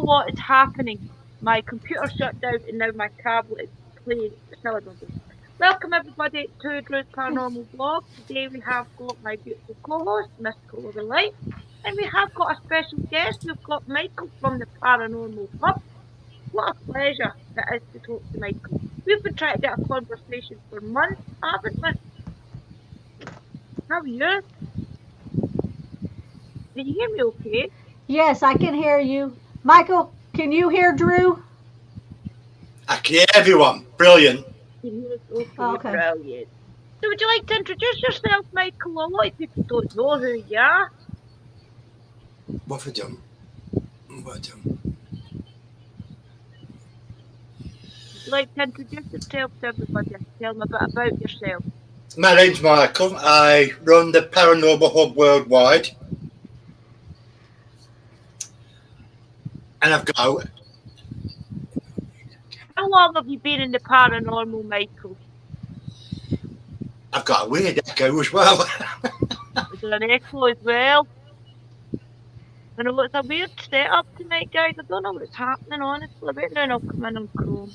what is happening. My computer shut down and now my tablet is playing celebrating. Welcome everybody to Drew's Paranormal Vlog. Today we have got my beautiful co-host, Miss Clover Light, and we have got a special guest. We've got Michael from the Paranormal Hub. What a pleasure it is to talk to Michael. We've been trying to get a conversation for months, haven't we? How are you? Can you hear me okay? Yes, I can hear you. Michael, can you hear Drew? I can hear everyone. Brilliant. Can you hear us okay? Okay. Brilliant. So would you like to introduce yourself, Michael? A lot of people don't know who you are. What have I done? What have I done? Would you like to introduce yourself to everybody? Tell them a bit about yourself. My name's Michael. I run the Paranormal Hub worldwide. And I've got... How long have you been in the paranormal, Michael? I've got a weird echo as well. Is there an echo as well? I know it's a weird setup tonight, guys. I don't know what's happening, honestly. I bet now I'll come in on Chrome.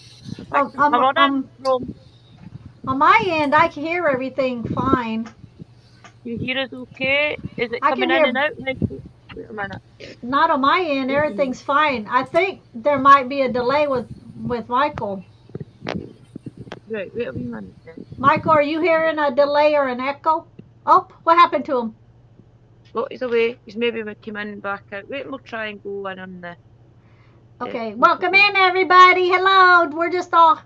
I'm on Chrome. On my end, I can hear everything fine. You hear us okay? Is it I coming can in hear- and out, Michael? Wait a minute. Not on my end, everything's fine. I think there might be a delay with Michael. Right, wait a wee minute then. Michael, are you hearing a delay or an echo? Oh, what happened to him? Oh, he's away. He's maybe came in and back out. Wait, we'll try and go in on the... Okay, welcome in everybody. Hello. We're just all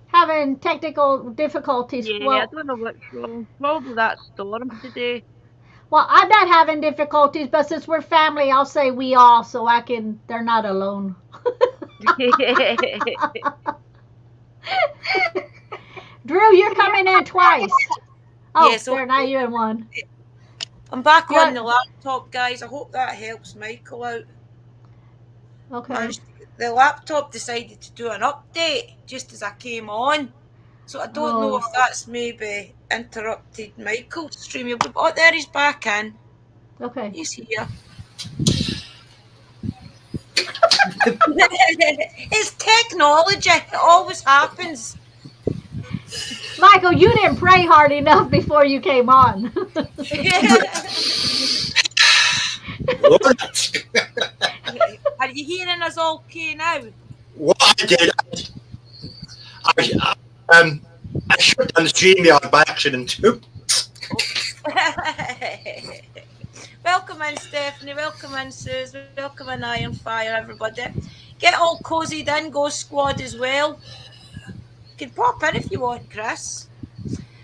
having technical difficulties. Yeah, I Well, don't know what's wrong. Probably that storm today. I'm not having difficulties, but since we're family, I'll say we all so they're not alone. Drew, you're coming in twice. Oh, Yes, there, now you're in one. I'm back Yeah. on the laptop, guys. I hope that helps Michael out. Okay. The laptop decided to do an update just as I came on. So I don't know if that's maybe interrupted Michael's stream. Oh, there he's back in. Okay. He's here. It's technology. It always happens. Michael, you didn't pray hard enough before you came on. What? Are you hearing us okay now? What I did, I shut down the StreamYard by accident. Welcome in, Stephanie. Welcome in, Suze. Welcome in, Iron Fire, everybody. Get all cozied in, Ghost Squad as well. You can pop in if you want, Chris.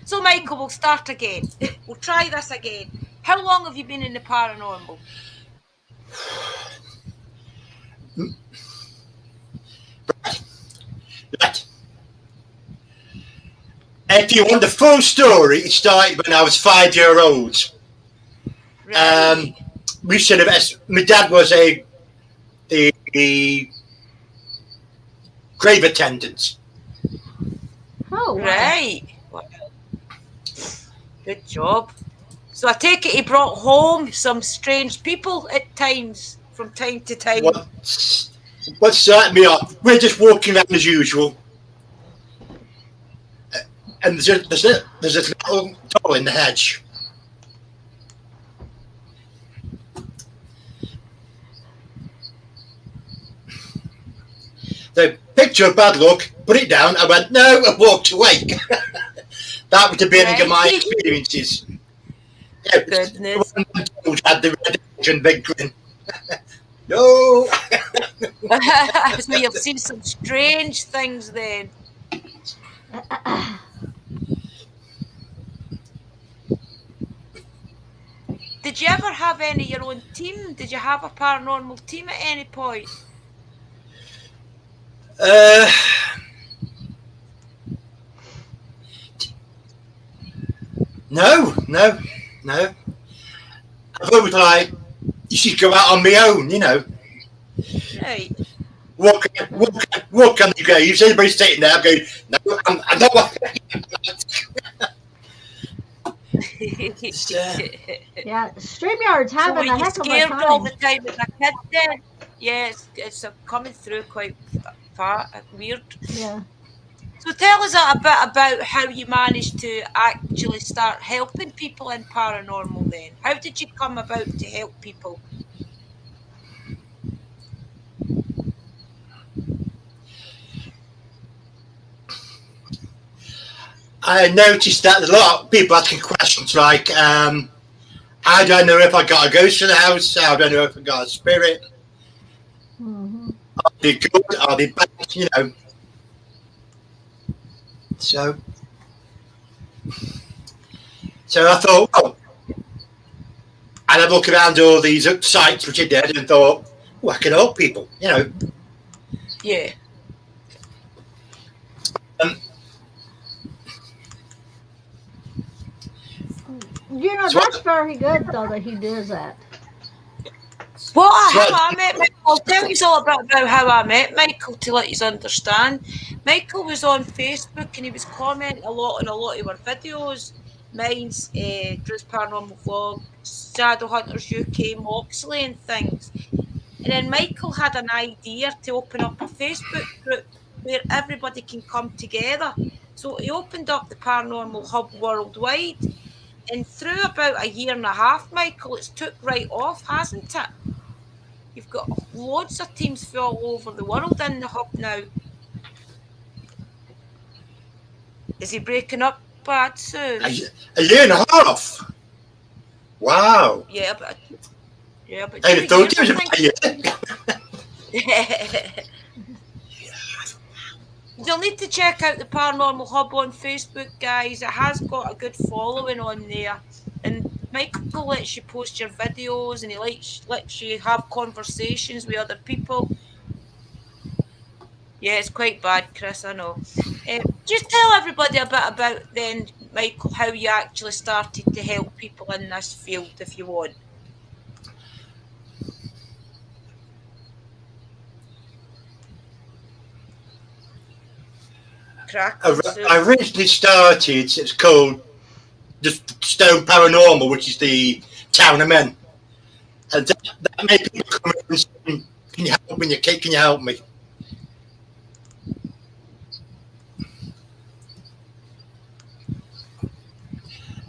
So, Michael, we'll start again. We'll try this again. How long have you been in the paranormal? Right. If you want the full story, it started when I was 5-year-old. Right. We should have. My dad was the grave attendant. Oh, wow. Right. Good job. So I take it he brought home some strange people at times, from time to time. What started me off? We're just walking around as usual, and there's a little doll in the hedge. The picture of bad luck, put it down. I went no, and walked away. That was the beginning of my experiences. Yeah, Goodness. had the red edge and big grin. No. So you've seen some strange things then. Did you ever have any of your own team? Did you have a paranormal team at any point? No. I've always like, you should go out on my own, you know. Right. Walk on the graves. Everybody's sitting there going, no, I'm not. Yeah, StreamYard's having a heck of a scared all time. the time as a kid then? Yeah, it's coming through quite far, weird. Yeah. So tell us a bit about how you managed to actually start helping people in paranormal then. How did you come about to help people? I noticed that a lot of people asking questions like, how do I know if I got a ghost in the house? How do I know if I got a spirit? Mm-hmm. Are they good? Are they bad? You know. So I thought, well, and I look around all these sites which I did and thought, oh, I can help people. You know. Yeah. You know, So that's very good, though, that he does that. Well, So how I met Michael, I'll tell you all about how I met Michael to let you understand. Michael was on Facebook and he was commenting a lot on a lot of our videos. Mine's Drew's Paranormal Vlog, Shadowhunters UK, Moxley and things. And then Michael had an idea to open up a Facebook group where everybody can come together. So he opened up the Paranormal Hub worldwide. And through about a year and a half, Michael, it's took right off, hasn't it? You've got loads of teams from all over the world in the hub now. Is he breaking up bad, Suze? a year and a half. Wow. Yeah, but I'd 2 have thought years, it was I about a year. think. You'll need to check out the Paranormal Hub on Facebook, guys. It has got a good following on there. And Michael lets you post your videos and he lets you have conversations with other people. Yeah, it's quite bad, Chris, I know. Just tell everybody a bit about then, Michael, how you actually started to help people in this field, if you want. I originally started, it's called just Stone Paranormal, which is the town I'm in. And that made people come in and say, can you help me? Can you help me?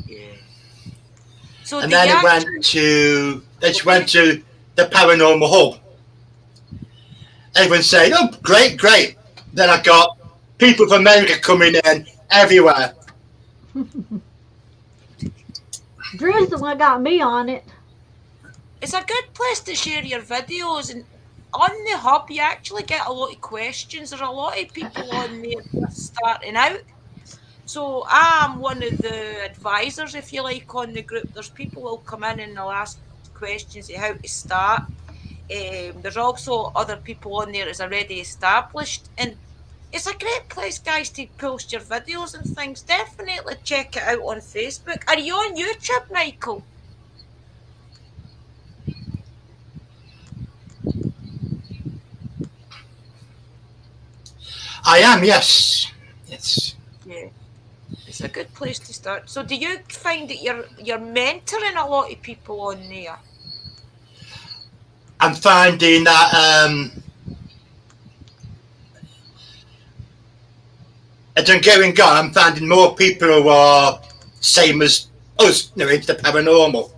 Yeah. So And then it went to the Paranormal Hub. Everyone saying, oh, great. Then I got people from America coming in everywhere. Drew's the one got me on it. It's a good place to share your videos, and on the hub you actually get a lot of questions. There are a lot of people on there just starting out. So I'm one of the advisors, if you like, on the group. There's people who will come in and they'll ask questions of how to start. There's also other people on there that's already established, and it's a great place, guys, to post your videos and things. Definitely check it out on Facebook. Are you on YouTube, Michael? I am, yes. Yeah. It's a good place to start. So do you find that you're mentoring a lot of people on there? I'm finding that as I'm going on, I'm finding more people who are same as us, you know, into the paranormal.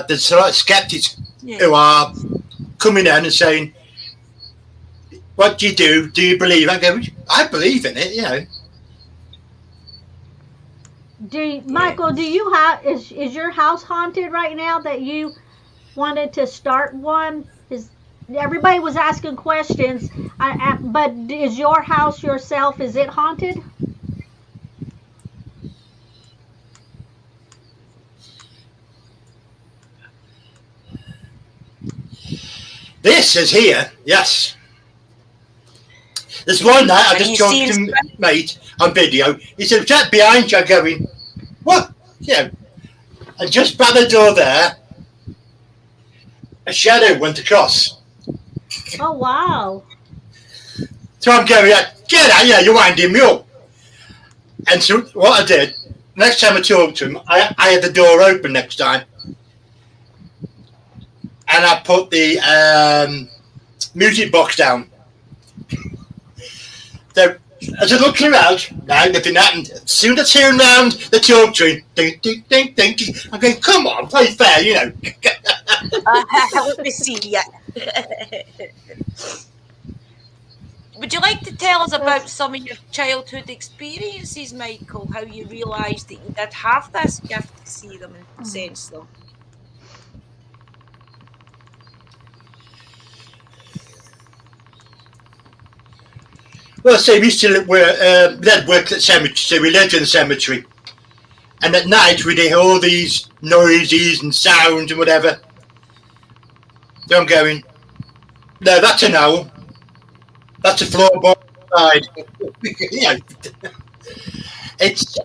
There's a lot of skeptics who are coming in and saying, what do you do? Do you believe? I go, I believe in it, you know. Michael, do you have is your house haunted right now that you wanted to start one? Is everybody was asking questions, but is your house yourself, is it haunted? This is here, yes. There's one night I just talked to mate on video. He said, "What's behind you?" Going, what? Yeah. And just by the door there, a shadow went across. Oh wow! So I'm going, get out, yeah, you're winding me up. And so what I did, next time I talked to him, I had the door open next time. and I put the music box down. So as I look around, now nothing happened. As soon as I turn around the talk tree, ding, ding, ding, ding, I'm going, come on, play fair, you know. Let me see it. Would you like to tell us about some of your childhood experiences, Michael? How you realised that you did have this gift to see them and sense them? Well, so we used to work at the cemetery, so we lived in the cemetery. And at night we'd hear all these noises and sounds and whatever. So I'm going, no, that's an owl. That's a floorboard outside. You know, it's.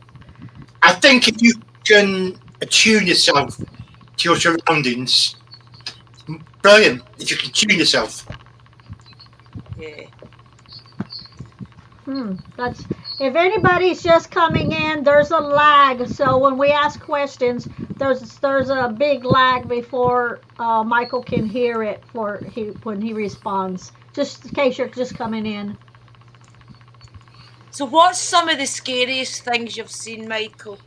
I think if you can attune yourself to your surroundings, brilliant. If you can tune yourself. Yeah. That's if anybody's just coming in, there's a lag. So when we ask questions, there's a big lag before Michael can hear it when he responds. Just in case you're just coming in. So what's some of the scariest things you've seen, Michael?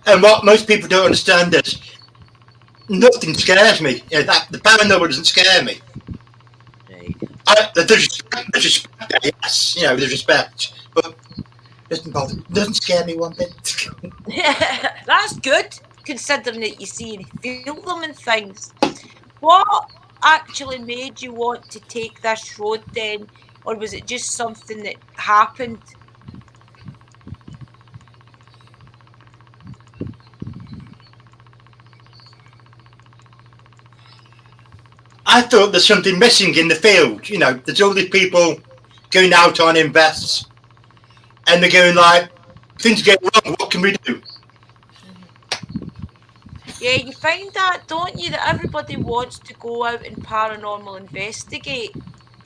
And what most people don't understand is nothing scares me. You know, the paranormal doesn't scare me. Right. There's respect there, yes, you know, there's respect, but it doesn't scare me one bit. That's good, considering that you see and feel them and things. What actually made you want to take this road then, or was it just something that happened? I thought there's something missing in the field. You know, there's all these people going out on invests, and they're going like, things go wrong. What can we do? Yeah, you find that, don't you, that everybody wants to go out and paranormal investigate.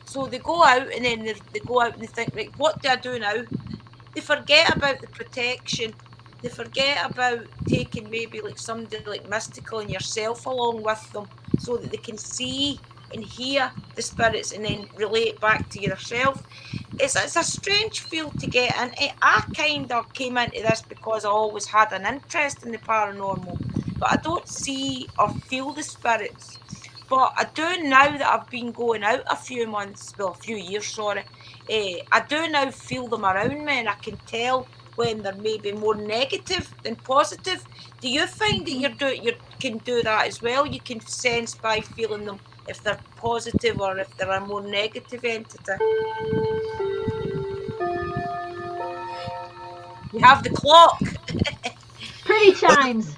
So they go out and then they go out and they think, right, what do I do now? They forget about the protection. They forget about taking maybe like somebody like mystical and yourself along with them so that they can see and hear the spirits and then relate back to yourself. It's a strange field to get in. I kind of came into this because I always had an interest in the paranormal, but I don't see or feel the spirits. But I do now that I've been going out a few years, sorry. I do now feel them around me, and I can tell when they're maybe more negative than positive. Do you find that you can do that as well? You can sense by feeling them if they're positive or if they're a more negative entity. You have the clock. Pretty chimes.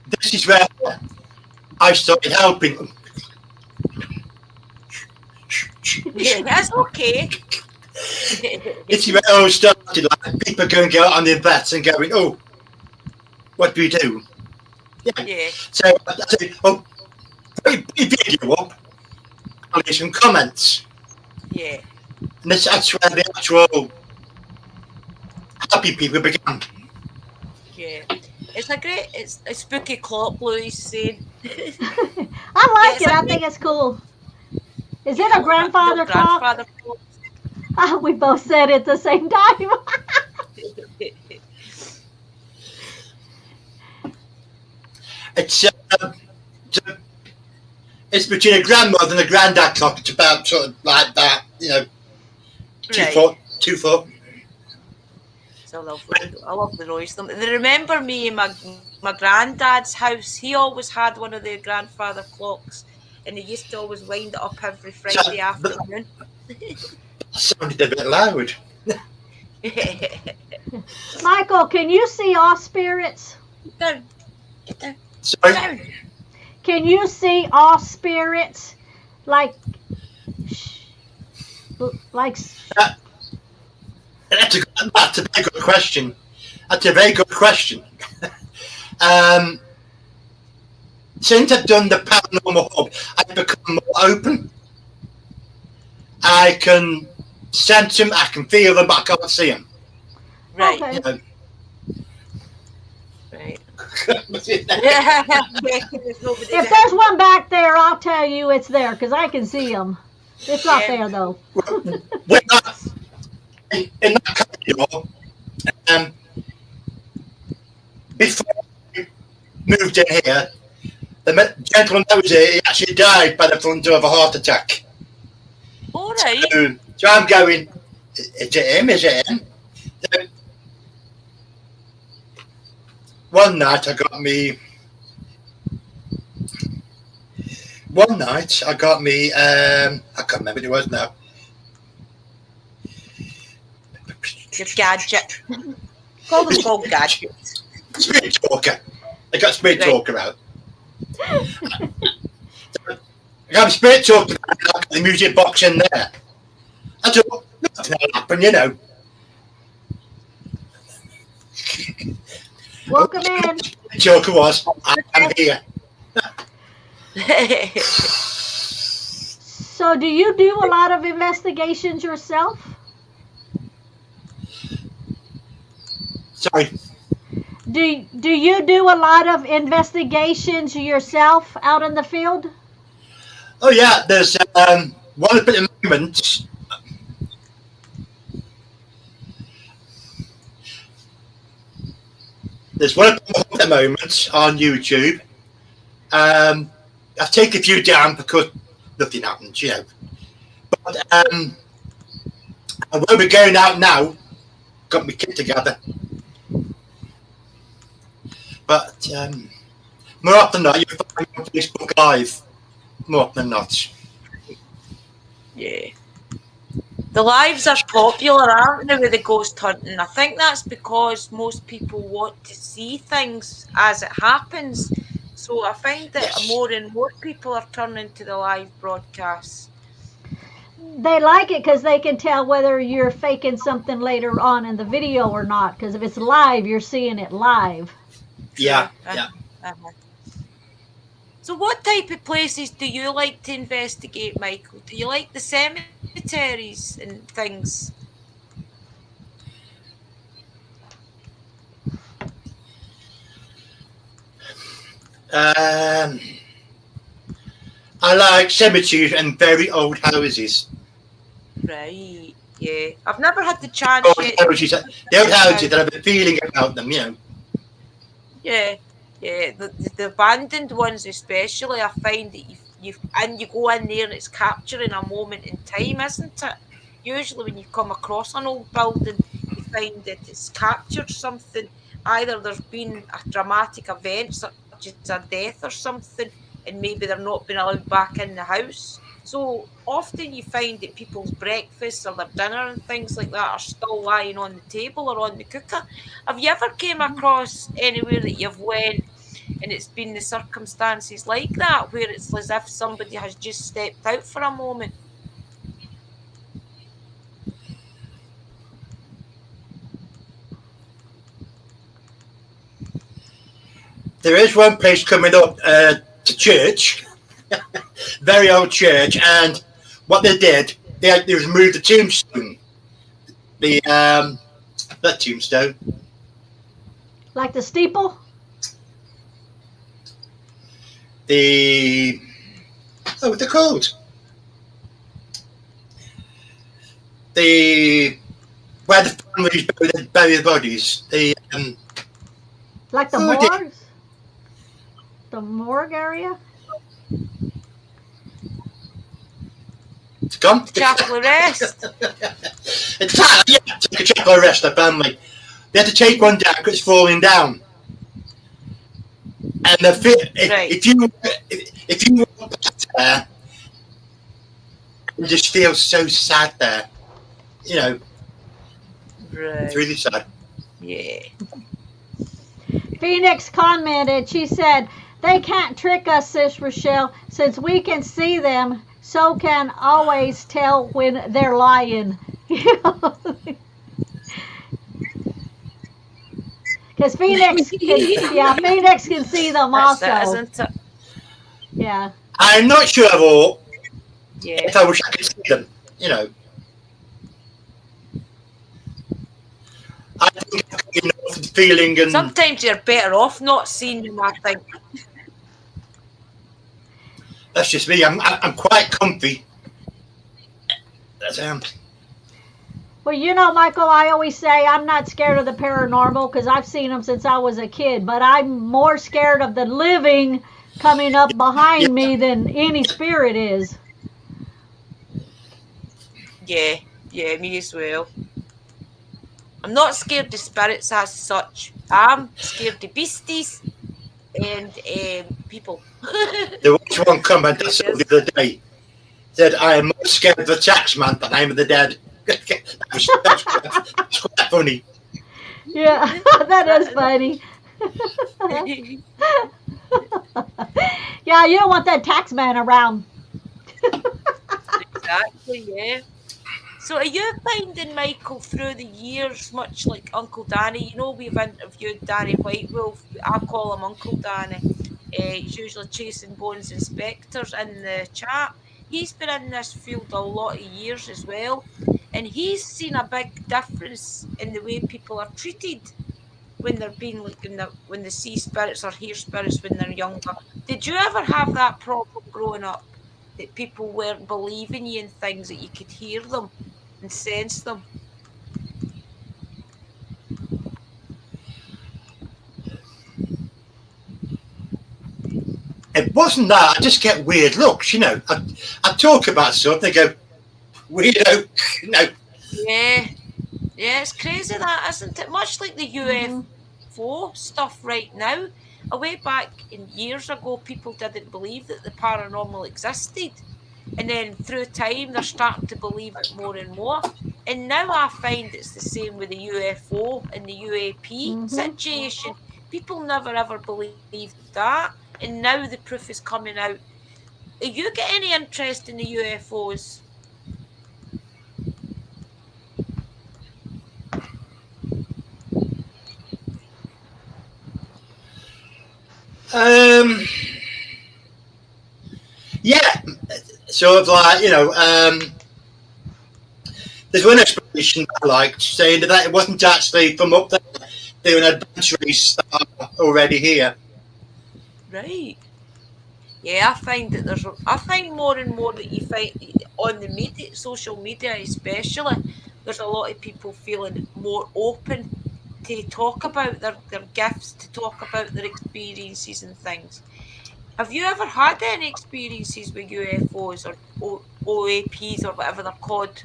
This is where I started helping them. Yeah, that's okay. It's where it all started. Like people going to go out on the invest and going, oh, what do we do? Yeah. So I said, oh, put your video up. I'll leave some comments. Yeah. And that's where the actual happy people began. Yeah. It's a spooky clock, Louise saying. I like it. I think it's cool. Is it a grandfather clock? We both said it at the same time. It's between a grandmother and a granddad clock. It's about sort of like that, you know, 2 foot. So lovely. I love the noise. They remember me in my granddad's house. He always had one of their grandfather clocks, and he used to always wind it up every Friday afternoon. Sounded a bit loud. Michael, can you see all spirits? Down. Sorry? Down. Can you see all spirits? Like That's a very good question. Since I've done the paranormal hub, I've become more open. I can sense them, I can feel them, but I can't see them. Right. Okay. You know, Right. If there's one back there, I'll tell you it's there because I can see them. It's not there though. Well, in that corridor, before I moved in here, the gentleman that was here, he actually died by the front door of a heart attack. All right. So I'm going, is it him? Is it him? So, one night I got me, I can't remember what it was now. Your gadget. Call them called gadgets. Spirit talker. I got spirit talker out. I got spirit talker out, I got the music box in there. I thought, nothing will happen, you know. Welcome in. The joker was, I'm here. So, do you do a lot of investigations yourself? Sorry. Do you do a lot of investigations yourself out in the field? Oh yeah, there's one at the moment. There's one at the moment on YouTube. I've taken a few down because nothing happens, you know. But I won't be going out now. Got my kit together. But more often than not, you find me on Facebook Live. More often than not. Yeah. The lives are popular, aren't they, with the ghost hunting? I think that's because most people want to see things as it happens. So I find that more and more people are turning to the live broadcasts. They like it because they can tell whether you're faking something later on in the video or not. Because if it's live, you're seeing it live. Yeah, So what type of places do you like to investigate, Michael? Do you like the cemeteries and things? I like cemeteries and very old houses. Right, yeah. I've never had the chance Old yet. houses, the old houses that have a feeling about them, you know. Yeah. The abandoned ones especially, I find that you go in there and it's capturing a moment in time, isn't it? Usually when you come across an old building, you find that it's captured something. Either there's been a dramatic event such as a death or something, and maybe they're not being allowed back in the house. So often you find that people's breakfast or their dinner and things like that are still lying on the table or on the cooker. Have you ever came across anywhere that you've went and it's been the circumstances like that, where it's as if somebody has just stepped out for a moment? There is one place coming up to church, very old church, and what they did, they removed the tombstone, that tombstone. Like the steeple? What's it called? Where the families bury the bodies. Like the morgue? The morgue area? It's gone. Chapel Rest. It's like a chapel rest. The family. They had to take one down because it's falling down. And if you walk past there, you just feel so sad there. You know, it's really sad. Yeah. Phoenix commented, she said, they can't trick us, Sis Rochelle, since we can see them, so can always tell when they're lying. Because Phoenix can see them also. That's it, isn't it? Yeah. I'm not sure of all. Yeah. If I wish I could see them, you know. I think I've got enough feeling and... Sometimes you're better off not seeing them, I think. That's just me. I'm quite comfy. Well, you know, Michael, I always say I'm not scared of the paranormal because I've seen them since I was a kid, but I'm more scared of the living coming up behind me than any spirit is. Yeah, me as well. I'm not scared of spirits as such. I'm scared of beasties and people. There was one comment I saw the other day. Said, I am more scared of the tax man than I am of the dead. That's quite funny. Yeah, that is funny. Yeah, you don't want that tax man around. Exactly, yeah. So are you finding, Michael, through the years, much like Uncle Danny, you know, we've interviewed Danny Whitewolf, I call him Uncle Danny. He's usually chasing bones inspectors in the chat. He's been in this field a lot of years as well, and he's seen a big difference in the way people are treated when they're being like when they see spirits or hear spirits when they're younger. Did you ever have that problem growing up, that people weren't believing you in things, that you could hear them and sense them? It wasn't that. I just get weird looks, you know. I talk about stuff, they go, weirdo, you know. Yeah, it's crazy that, isn't it? Much like the UFO stuff right now. Way back in years ago, people didn't believe that the paranormal existed. And then through time, they're starting to believe it more and more. And now I find it's the same with the UFO and the UAP situation. People never ever believed that. And now the proof is coming out. Do you get any interest in the UFOs? Yeah, sort of like, you know, there's one explanation I liked, saying that it wasn't actually from up there, doing adventure star already here. Right. Yeah, I find more and more that you find on the media, social media especially, there's a lot of people feeling more open to talk about their gifts, to talk about their experiences and things. Have you ever had any experiences with UFOs or OAPs or whatever they're called?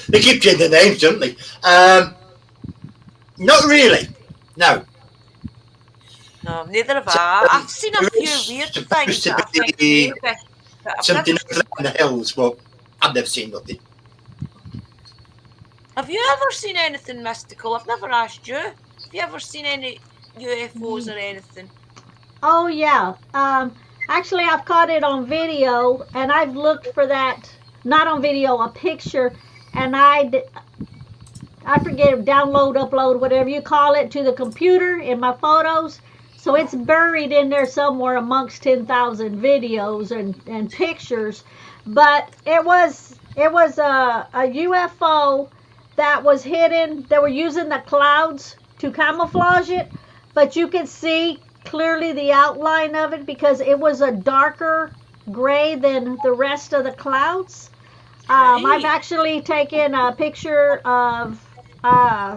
They keep changing the names, don't they? Not really. No. No, neither have I. I've seen a few weird things that I think maybe, but something in the hills, but I've never seen nothing. Have you ever seen anything mystical? I've never asked you. Have you ever seen any UFOs or anything? Oh yeah. Actually, I've caught it on video, and I've looked for that. Not on video, a picture, and I forget, download, upload, whatever you call it, to the computer in my photos. So it's buried in there somewhere amongst 10,000 videos and pictures. But it was a UFO that was hidden. They were using the clouds to camouflage it, but you could see clearly the outline of it because it was a darker gray than the rest of the clouds. I've actually taken a picture of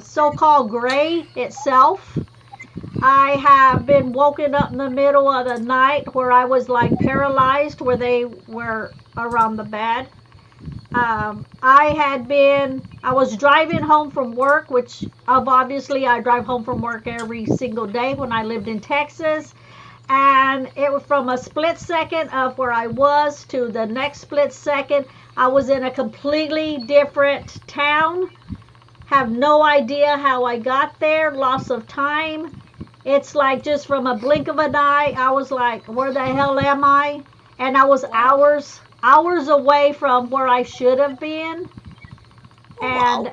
so-called gray itself. I have been woken up in the middle of the night where I was like paralyzed, where they were around the bed. I was driving home from work, which obviously I drive home from work every single day when I lived in Texas. And it was from a split second of where I was to the next split second, I was in a completely different town. Have no idea how I got there, loss of time. It's like just from a blink of an eye, I was like, where the hell am I? And I was hours away from where I should have been. And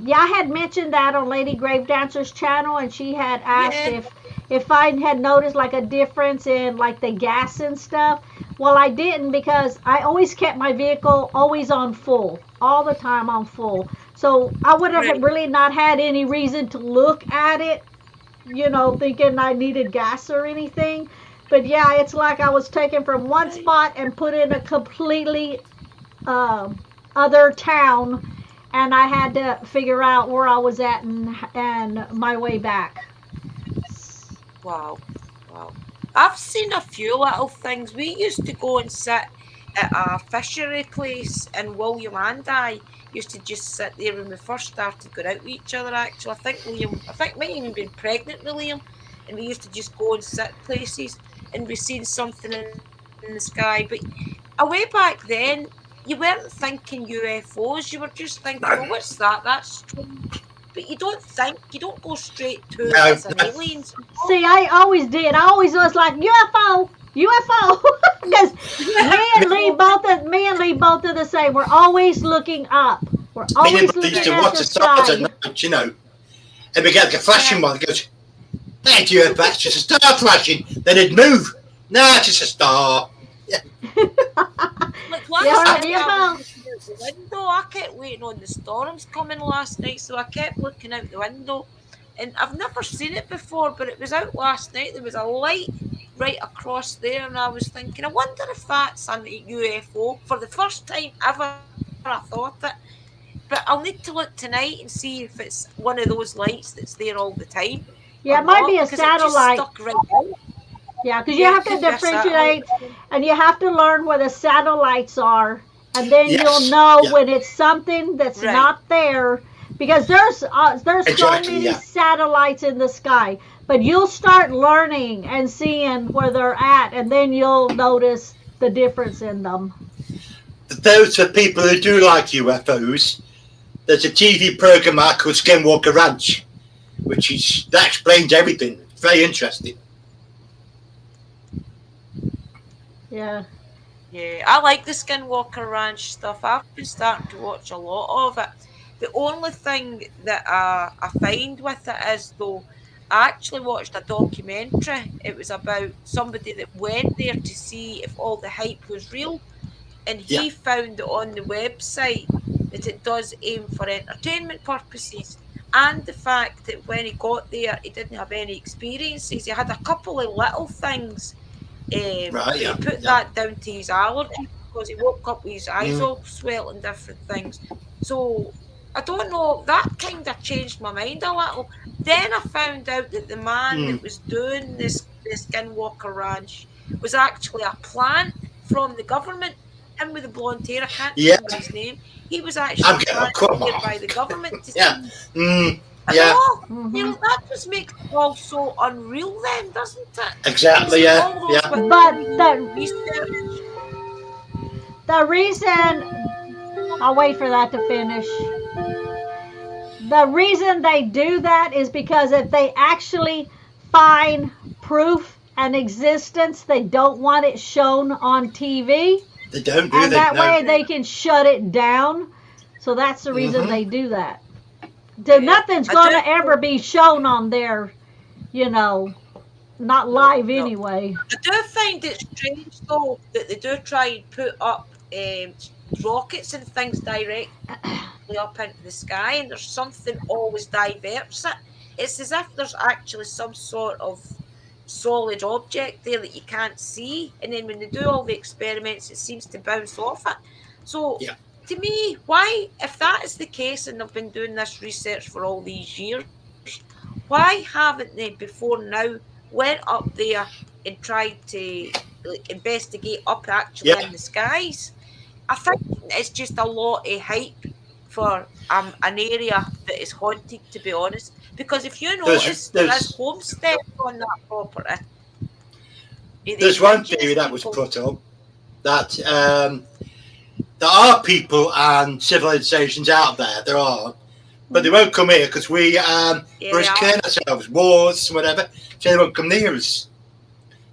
yeah, I had mentioned that on Lady Grave Dancer's channel, and she had asked if I had noticed like a difference in like the gas and stuff. Well, I didn't because I always kept my vehicle always on full, all the time on full. So I would have Right. really not had any reason to look at it, thinking I needed gas or anything. But yeah, it's like I was taken from one Right. spot and put in a completely uh, other town, and I had to figure out where I was at and my way back. Wow. Wow. I've seen a few little things. We used to go and sit at a fishery place, and William and I used to just sit there when we first started going out with each other. Actually, I think might even been pregnant with Liam, and we used to just go and sit places, and we seen something in the sky. But away back then, you weren't thinking UFOs. You were just thinking, well, No, what's that? That's strange. But you don't go straight to it's no, an no. aliens. See, I always did. I always was like UFO, UFO, because I mean, Me and Lee both are the same. We're always looking up. We're me and always my used looking to at watch the the stars at sky. night, and we get like a flashing one. It goes, thank you, that's just a star flashing. Then it'd move. Nah, it's just a star. Yeah. Like You last heard night, I was UFO? looking out the window. I kept waiting on the storms coming last night, so I kept looking out the window. And I've never seen it before, but it was out last night. There was a light right across there, and I was thinking, I wonder if that's a UFO. For the first time ever, I thought it. But I'll need to look tonight and see if it's one of those lights that's there all the time or Yeah, it not, might be a because it just satellite. stuck right out. Yeah, because you Yeah, it have to could be a satellite. differentiate, and you have to learn where the satellites are, and then you'll Yes. know Yeah. when it's something that's Right. not there. Because there's so Exactly. many Yeah. satellites in the sky, but you'll start learning and seeing where they're at, and then you'll notice the difference in them. Those are people who do like UFOs. There's a TV program out called Skinwalker Ranch, that explains everything. It's very interesting. Yeah. Yeah, I like the Skinwalker Ranch stuff. I've been starting to watch a lot of it. The only thing that I find with it is, though, I actually watched a documentary. It was about somebody that went there to see if all the hype was real, and Yeah. he found on the website that it does aim for entertainment purposes. And the fact that when he got there, he didn't have any experiences. He had a couple of little things, Right. but he Yeah. put Yeah. that down to his allergy because he woke up with his eyes Mm. all swelling, different things. So I don't know, that kind of changed my mind a little. Then I found out that the man that Mm. was doing this Skinwalker Ranch was actually a plant from the government. Him with the blonde hair, I can't Yeah. remember his name. He was actually I'm getting a planted come there on. by the government to Yeah. see. Mm. I Yeah. know, Hmm. that just makes it all so unreal then, doesn't it? To Exactly. see Yeah. all those Yeah. with But research. the reason I'll wait for that to finish. The reason they do that is because if they actually find proof and existence, they don't want it shown on TV, They don't do and they? that No. way they can shut it down. So that's the reason Mm-hmm. they do that. So Yeah, nothing's I going do to ever be shown on there, not no, live no. anyway. I do find it strange though that they do try and put up rockets and things directly up into the sky, and there's something always diverts it. It's as if there's actually some sort of solid object there that you can't see, and then when they do all the experiments, it seems to bounce off it. So, Yeah. to me, why, if that is the case, and they've been doing this research for all these years, why haven't they before now went up there and tried to like investigate up actually Yeah. in the skies? I think it's just a lot of hype for an area that is haunted, to be honest. Because if you There's notice, there is there's homesteads on that property of the there's one theory indigenous that was people. put up that there are people and civilizations out there. There are, but they won't come here because we Yeah, we're they are. scared ourselves, wars, whatever. So they won't come near us.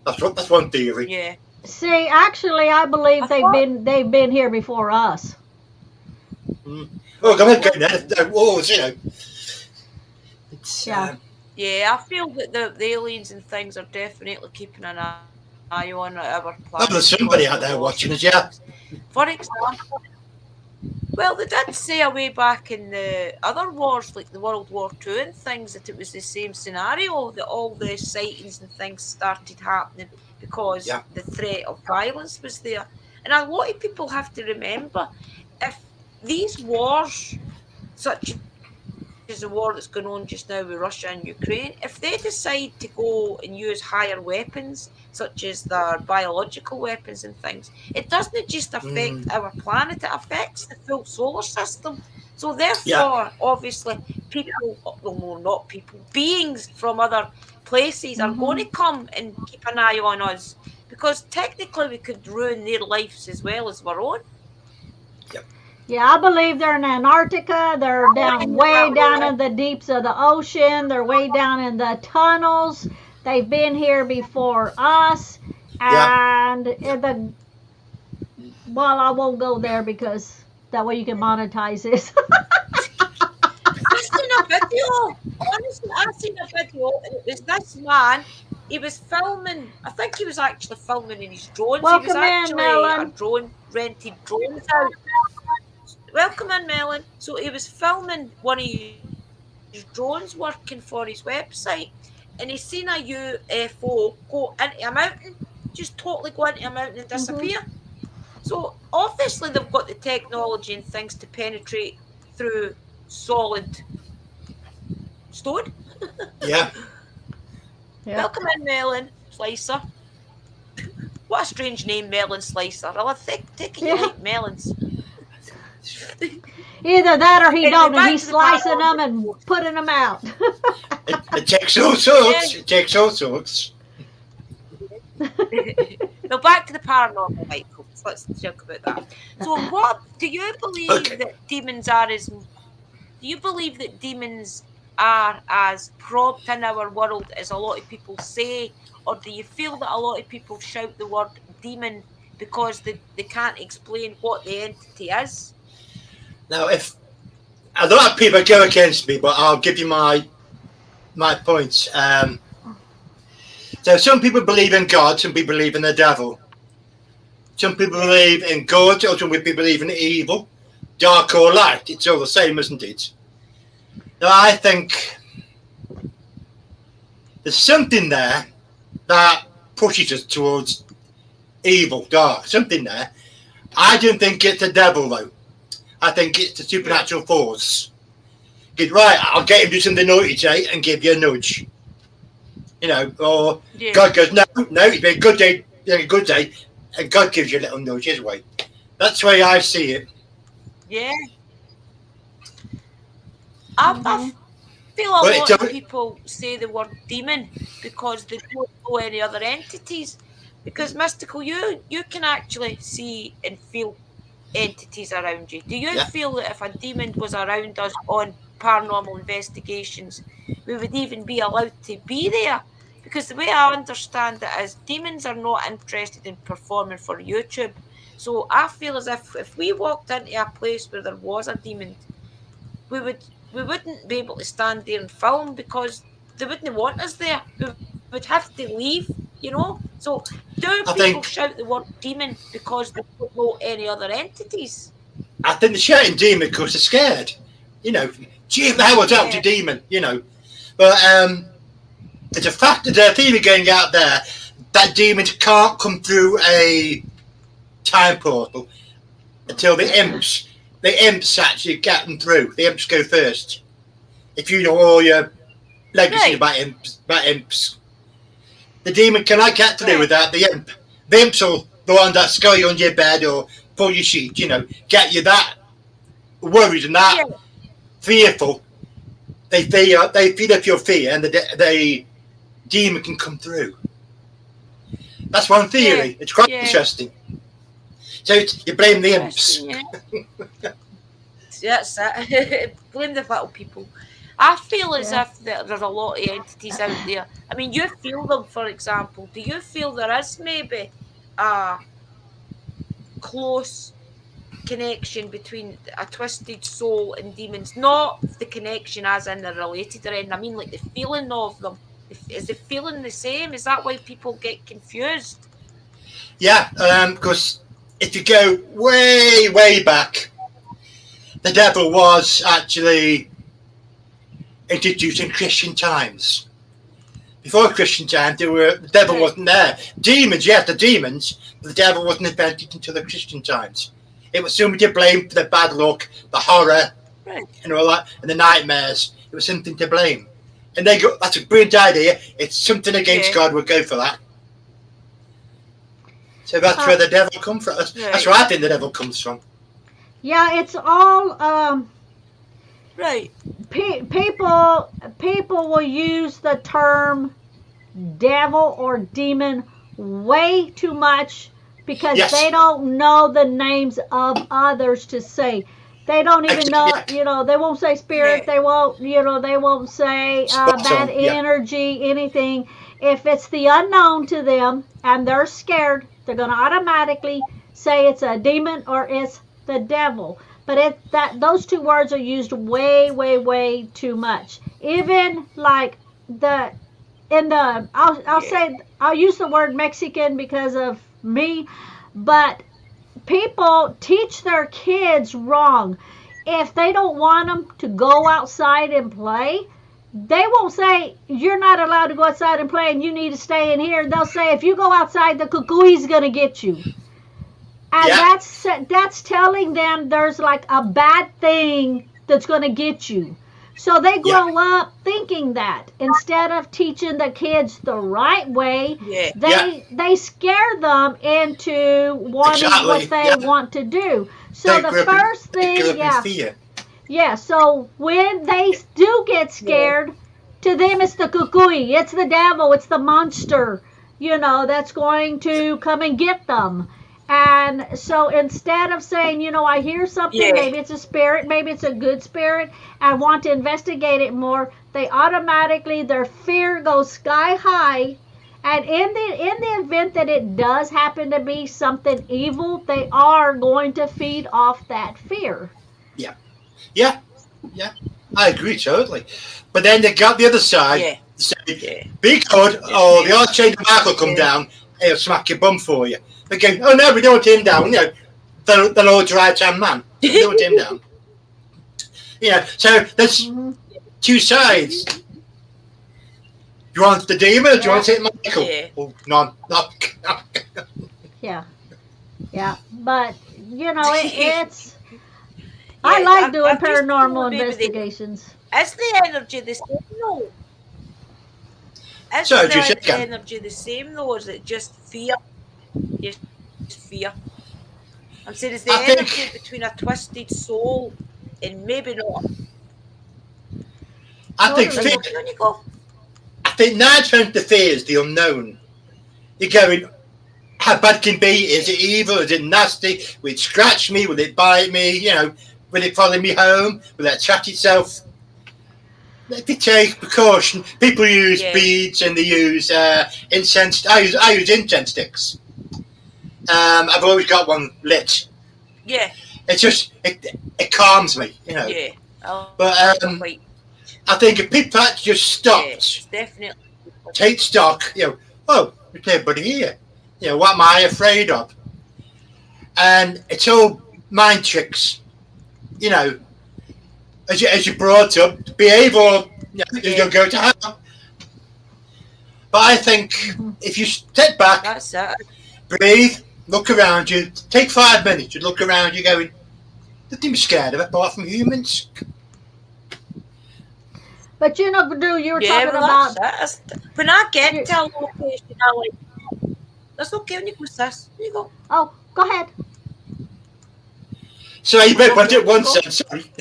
That's one theory. Yeah. See, actually, I believe I thought, they've been here before us. Mm. Oh, come on, possibly. no wars, It's Yeah. Yeah, I feel that the aliens and things are definitely keeping an eye on us. eye on our Oh, planet. there's somebody out there watching us, yeah. For example, well, they did say a way back in the other wars, like the World War II and things, that it was the same scenario, that all the sightings and things started happening because Yeah. the threat of violence was there. And a lot of people have to remember, if these wars, such as the war that's going on just now with Russia and Ukraine, if they decide to go and use higher weapons, such as their biological weapons and things, it doesn't just affect our planet, it affects the full solar system. So therefore, obviously, people, well, no, not people, beings from other places are going to come and keep an eye on us, because technically we could ruin their lives as well as our own. Yeah, I believe they're in Antarctica. They're down way down in the deeps of the ocean. They're way down in the tunnels. They've been here before us. Yeah. And the well, I won't go there because that way you can monetize this. I seen a video. Honestly, I seen a video, and it was this man. He was filming. I think he was actually filming in his drones. He was Welcome in, actually a Melon. drone, rented drones out. Welcome in, Melon. So he was filming one of his drones working for his website, and he seen a UFO go into a mountain, just totally go into a mountain and disappear. So obviously they've got the technology and things to penetrate through solid stone. Yeah. Welcome in, Melon Slicer. What a strange name, Melon Slicer. I'll take you like melons. Either that or he Anyway, don't, and back he's to the slicing them paranormal. and putting them out. It takes all sorts. It takes all sorts. Now back to the paranormal, Michael. Let's talk about that. So, what do you believe that demons are? Do you believe that demons are as prompt in our world as a lot of people say, or do you feel that a lot of people shout the word demon because they can't explain what the entity is? Now, if a lot of people go against me, but I'll give you my points. So some people believe in God, some people believe in the devil. Some people believe in good, or some people believe in evil, dark or light. It's all the same, isn't it? Now, I think there's something there that pushes us towards evil, dark, something there. I don't think it's the devil, though. I think it's the supernatural force. Get right, I'll get him to do something naughty today and give you a nudge. You know, or God goes, no, it's been a good day, and God gives you a little nudge his way. That's the way I see it. Yeah. I feel a lot of people say the word demon because they don't know any other entities. Because Mystical, you can actually see and feel entities around you. Do you feel that if a demon was around us on paranormal investigations, we would even be allowed to be there? Because the way I understand it is demons are not interested in performing for YouTube. So I feel as if we walked into a place where there was a demon, we wouldn't be able to stand there and film because they wouldn't want us there. We would have to leave, you know. So do people shout the word demon because they don't know any other entities? I think they're shouting demon because they're scared. You know, gee, the hell was that to demon? You know, but it's a fact that there's a theory going out there that demons can't come through a time portal until the imps actually get them through. The imps go first. If you know all your legacy about imps, the demon cannot get through without the imp. The imps will go on that sky on your bed or pull your sheet, you know, get you that worried and that fearful. They feed up your fear, and the demon can come through. That's one theory. It's quite interesting. So you blame the imps. That's it. Blame the little people. I feel as if there's a lot of entities out there. I mean, you feel them, for example. Do you feel there is maybe a close connection between a twisted soul and demons? Not the connection as in they're related or anything. I mean, like the feeling of them. Is the feeling the same? Is that why people get confused? Yeah, because if you go way, way back, the devil was actually introduced in Christian times. Before Christian times, the devil wasn't there. Demons, yes, the demons, but the devil wasn't invented until the Christian times. It was somebody to blame for the bad luck, the horror, and all that, and the nightmares. It was something to blame. And they go, that's a brilliant idea. It's something against God, we'll go for that. So that's where the devil comes from. That's where I think the devil comes from. Yeah, it's all right. People will use the term devil or demon way too much because they don't know the names of others to say. They don't even know, they won't say spirit. They won't, they won't say bad energy, anything. If it's the unknown to them and they're scared, they're going to automatically say it's a demon or it's the devil. But those two words are used way, way, way too much. Even like I'll use the word Mexican because of me, but people teach their kids wrong. If they don't want them to go outside and play, they won't say, you're not allowed to go outside and play and you need to stay in here. They'll say, if you go outside, the cuckoo's going to get you. And that's telling them there's like a bad thing that's going to get you. So they grow up thinking that instead of teaching the kids the right way, they scare them into wanting what they want to do. So the first thing, so when they do get scared, to them it's the cuckoo, it's the devil, it's the monster, that's going to come and get them. And so instead of saying, I hear something, maybe it's a spirit, maybe it's a good spirit, and want to investigate it more, they automatically, their fear goes sky high. And in the event that it does happen to be something evil, they are going to feed off that fear. Yeah. I agree totally. But then they got the other side. Say, be good, or the Archangel Michael will come down, he'll smack your bum for you. They go, oh no, we don't want him down. The Lord's right-hand man. We don't want him down. So there's two sides. Do you want the demon or do you want St. Michael? Oh, none. Yeah. But, it's... I like doing paranormal investigations. Is the energy the same, though? Is the energy the same, though, or is it just fear? Yes, fear. I'm saying, is the energy between a twisted soul and maybe not? I think 9% of fear is the unknown. You're going, how bad can it be? Is it evil? Is it nasty? Will it scratch me? Will it bite me? Will it follow me home? Will it attack itself? If you take precaution, people use beads and they use incense. I use incense sticks. I've always got one lit. Yeah. It's just it calms me, Yeah. But I think if people actually just stopped, definitely take stock, oh, there's everybody here. What am I afraid of? And it's all mind tricks. As you brought up, behave or you'll go to hell. But I think if you step back, breathe, look around you, take 5 minutes to look around you going, nothing to be scared of apart from humans. But Drew, you were talking about... When I get to a location, I'm like, that's okay when you go, sis. There you go. Oh, go ahead. So you better put it one side, sorry.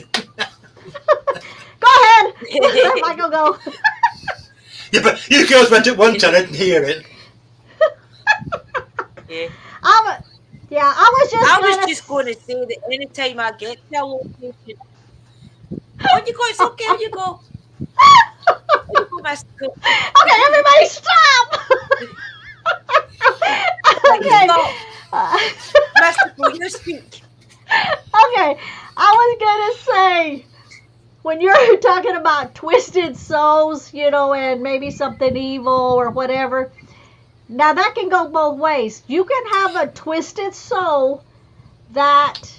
Go ahead. Let Michael go. Yeah, but you girls went at one time, I didn't hear it. I was just going to say that anytime I get to a location, on you go, it's okay, on you go. Okay, everybody stop! Okay. Mystical, you speak. Okay, I was gonna say, when you're talking about twisted souls, and maybe something evil or whatever, Now that can go both ways. You can have a twisted soul that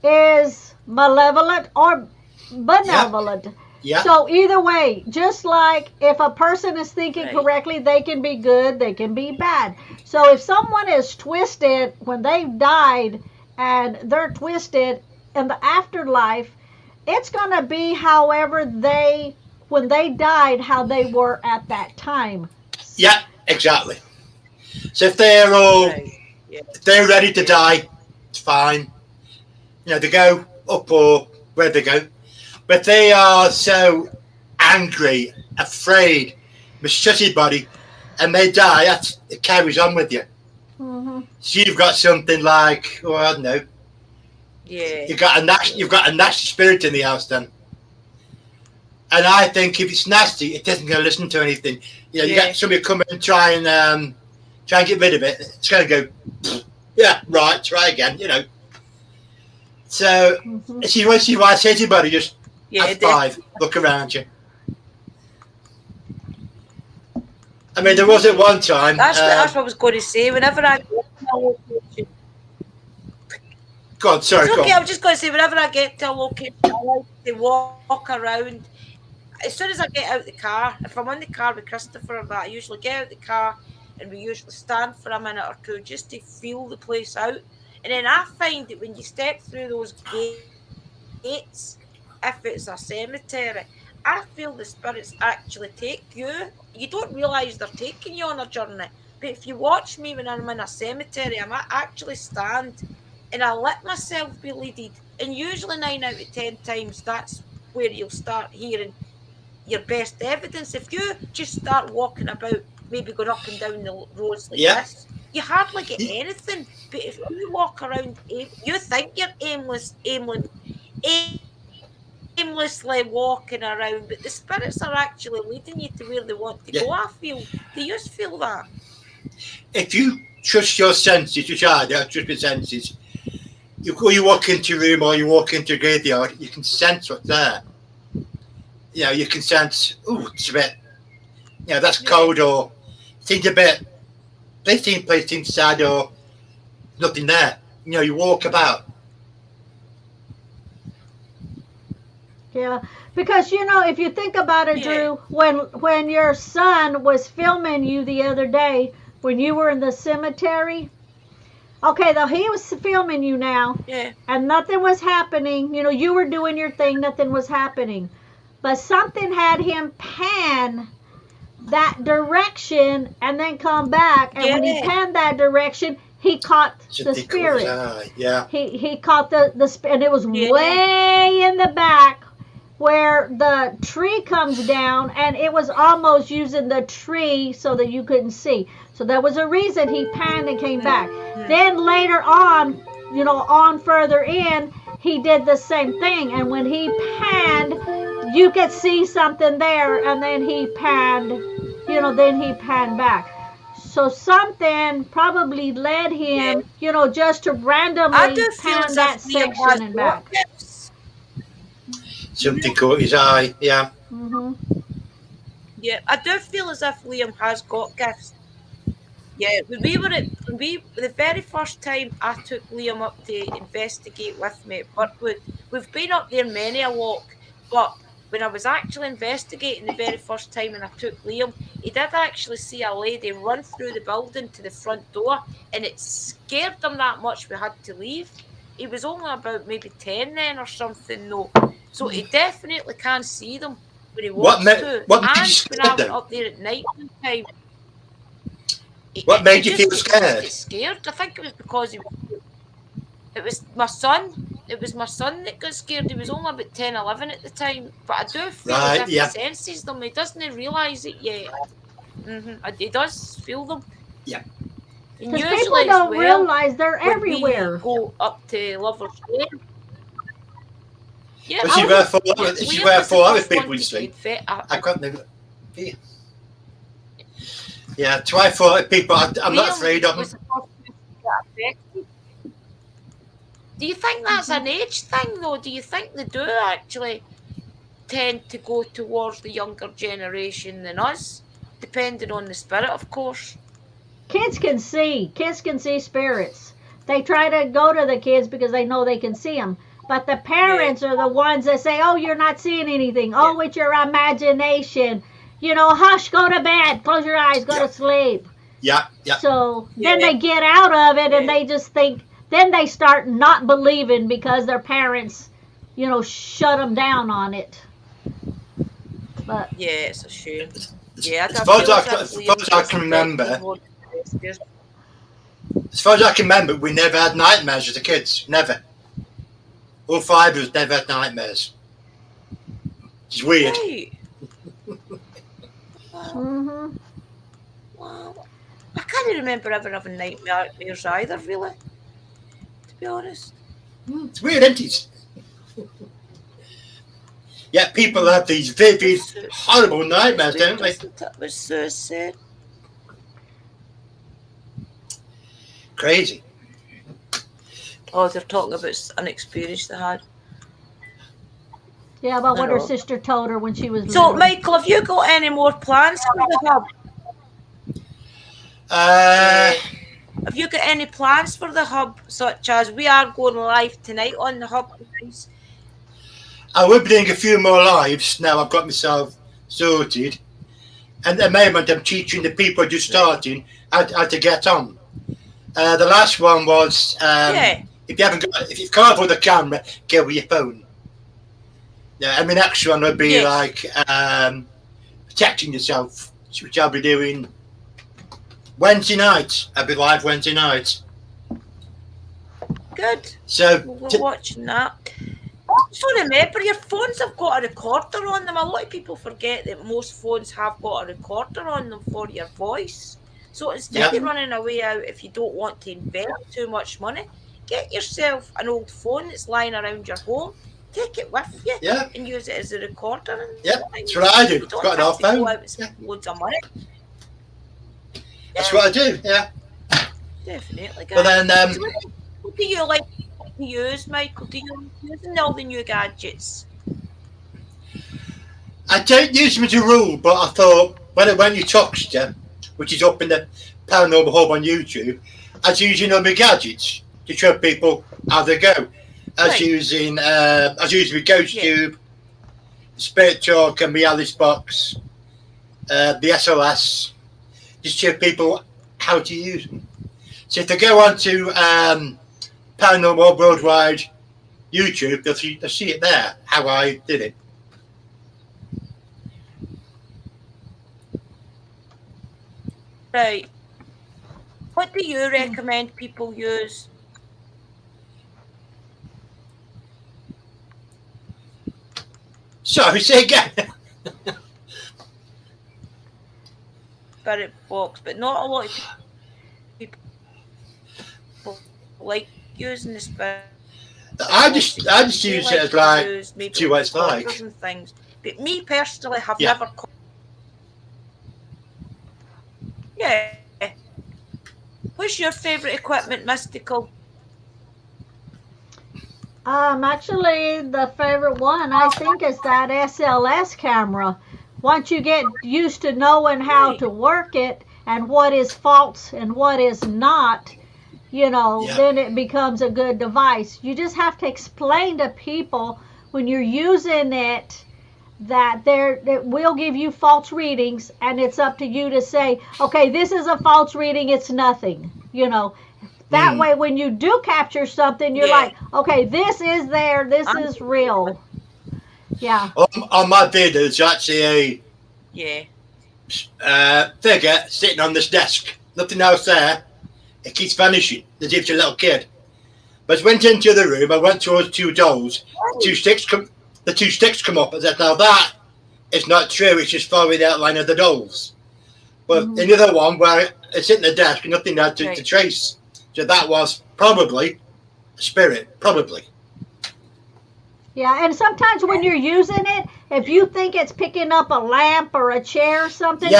is malevolent or Yep. benevolent. Yep. So either way, just like if a person is thinking Right. correctly, they can be good, they can be bad. So if someone is twisted when they've died and they're twisted in the afterlife, it's going to be however they when they died how they were at that time. Yep. Exactly. So if they're all, Right. Yeah. if they're ready to die, it's fine. You know, they go up or where they go. But they are so angry, afraid, mistrusted body, and they die. It carries on with you. Mhm. So you've got something like, oh, I don't know, Yeah. you've got a nasty spirit in the house then. And I think if it's nasty, it isn't going to listen to anything. You know, you Yeah. get somebody come and try and get rid of it. It's going to go, yeah, right, try again. You know. So Mhm. see why I say to everybody, just Yeah. have five, look around you. I mean, there was at one time. That's what I was going to say. Whenever I get to a location, God, sorry, it's go okay. on. I was just going to say, whenever I get to a location, I like to walk around. As soon as I get out the car, if I'm in the car with Christopher or that, I usually get out the car and we usually stand for a minute or two just to feel the place out. And then I find that when you step through those gates, if it's a cemetery, I feel the spirits actually take you. You don't realise they're taking you on a journey. But if you watch me when I'm in a cemetery, I might actually stand and I let myself be leaded. And usually 9 out of 10 times, that's where you'll start hearing your best evidence. If you just start walking about, maybe going up and down the roads like Yeah. this, you hardly get anything. But if you walk around, you think you're aimlessly walking around, but the spirits are actually leading you to where they want to Yeah. go. I feel. Do you feel that? If you trust your senses, which I don't trust my senses, you walk into a room or you walk into a graveyard, you can sense what's there. You know, you can sense, oh, it's a bit, you know, that's cold or it seems a bit, place seems sad or nothing there. You know, you walk about. Yeah, because if you think about it, Yeah. Drew, when your son was filming you the other day when you were in the cemetery, okay, though he was filming you now, Yeah. and nothing was happening. You were doing your thing, nothing was happening, but something had him pan that direction and then come back, and when he Yeah. panned that direction, he caught the Something caught his spirit. eye. Yeah. He caught the and it was Yeah. way in the back where the tree comes down, and it was almost using the tree so that you couldn't see. So there was a reason he panned and came back. Then later on, on further in, he did the same thing, and when he panned, you could see something there, and then he panned, back. So something probably led Yeah. him, just to I do randomly feel pan as if that Liam has section and got back. gifts. Something caught his eye. Yeah. Mhm. Yeah, I do feel as if Liam has got gifts. Yeah, the very first time I took Liam up to investigate with me at Burtwood, we've been up there many a walk, but when I was actually investigating the very first time and I took Liam, he did actually see a lady run through the building to the front door, and it scared him that much we had to leave. He was only about maybe 10 then or something, no. So he definitely can see them when he wants to. What made you And when I scared went though? up there at night one time, What he made you feel just scared? get scared. I think it was because it was my son. It was my son that got scared. He was only about 10, 11 at the time. But I do feel as Right. if he Yeah. senses them. He doesn't realise it yet. He does feel them. Yeah. And Because people usually as don't well, realize they're when we everywhere. go up to Lover's Lane, yeah, This is where I fall out yeah, with, this is Liam where I was the fall out with first one people, you to see. get I can't know. Yeah, try for out with people. I'm not afraid of them. was the first person to get affected. Do you think that's an age thing, though? Do you think they do actually tend to go towards the younger generation than us, depending on the spirit, of course? kids can see. Kids can see spirits. They try to go to the kids because they know they can see them. But the parents are the ones that say, oh, you're not seeing anything. Oh, it's your imagination. You know, hush, go to bed. Close your eyes, go to sleep. Yeah. So then they get out of it and they just think, then they start not believing because their parents, you know, shut them down on it. But Yeah, it's a shame. Yeah, as far as I can remember, we never had nightmares as a kids. Never. All 5 of us never had nightmares. It's weird. Right. mm-hmm. Wow. I can't remember ever having nightmares either, really. To be honest. It's weird, isn't it? Yeah, people have these vivid, horrible nightmares, don't they? That was so sad. Crazy. Oh, they're talking about an experience they had. Yeah, about what her sister told her when she was So, little. Michael, have you got any more plans for the hub? Have you got any plans for the hub, such as we are going live tonight on the hub? I will be doing a few more lives now I've got myself sorted. And at the moment I'm teaching the people just starting how to get on. The last one was if you can't hold the camera, get with your phone. Yeah, I mean next one would be like protecting yourself, which I'll be doing Wednesday night. I'll be live Wednesday night. Good. So we're watching that. So remember, your phones have got a recorder on them. A lot of people forget that most phones have got a recorder on them for your voice. So instead of running away out, if you don't want to invest too much money, get yourself an old phone that's lying around your home. Take it with you and use it as a recorder. That's what I do. I've got an old phone. Loads of money. That's what I do. Yeah. Definitely. But then, what do you like to use, Michael? Do you use all the new gadgets? I don't use them as a rule, but I thought when you talked to, which is up in the Paranormal Hub on YouTube, I was using all my gadgets to show people how they go. I was using my Ghost Tube, Spirit Talk, and my Alice Box, the SLS, just show people how to use them. So if they go on to Paranormal Worldwide YouTube, they'll see it there, how I did it. Right. What do you recommend people use? Sorry, say again. Spirit box, but not a lot of people like using the spirit. I just use it as like see what it's like. And things. But me personally have never. Yeah. What's your favourite equipment, Mystical? Actually, the favorite one I think is that SLS camera. Once you get used to knowing how to work it and what is false and what is not, you know, then it becomes a good device. You just have to explain to people when you're using it that it will give you false readings, and it's up to you to say, okay, this is a false reading, it's nothing, you know. That way, when you do capture something, you're like, okay, this is there, this is real. Yeah. On my vid, there's actually a figure sitting on this desk. Nothing else there. It keeps vanishing as if it's a little kid. But I went into the room, I went towards 2 dolls, the 2 sticks come up. I said, now that is not true, it's just following the outline of the dolls. But the other one where it's sitting at the desk, nothing there to trace. So that was probably a spirit, probably. Yeah, and sometimes when you're using it, if you think it's picking up a lamp or a chair or something,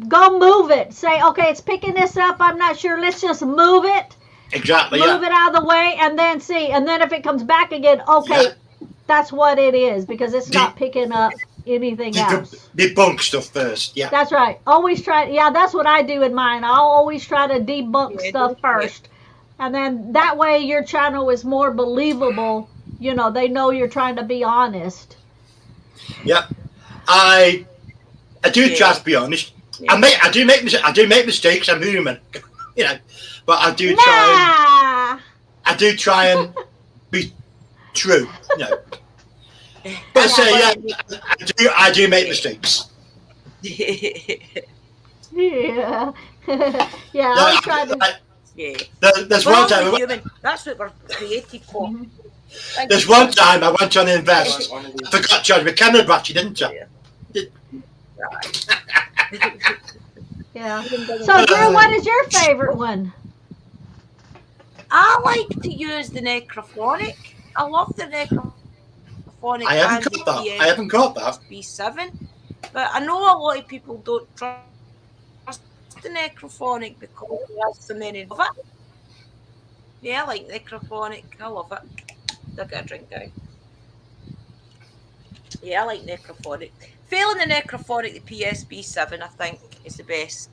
go move it. Say, okay, it's picking this up, I'm not sure, let's just move it. Exactly, Move it out of the way and then see. And then if it comes back again, okay, that's what it is, because it's not picking up anything else. Debunk stuff first, yeah. That's right. Always try. Yeah, that's what I do in mine. I'll always try to debunk stuff first, and then that way your channel is more believable. You know, they know you're trying to be honest. Yeah, I do try to be honest. I do make mistakes. I'm human, you know, but I do try and be true, you know. But I do make mistakes. Yeah. Yeah, I try to. There's one time. That's what we're created for. Mm-hmm. There's one time I went on Invest. I forgot to charge my camera battery, didn't I? Yeah. So, Drew, what is your favorite one? I like to use the necrophonic. I love the necrophonic. I haven't got that. B7, but I know a lot of people don't trust the necrophonic because it has so many of it. Yeah, I like necrophonic. I love it. I'll get a drink down. Yeah, I like necrophonic. Failing the necrophonic, the PSB7, I think, is the best.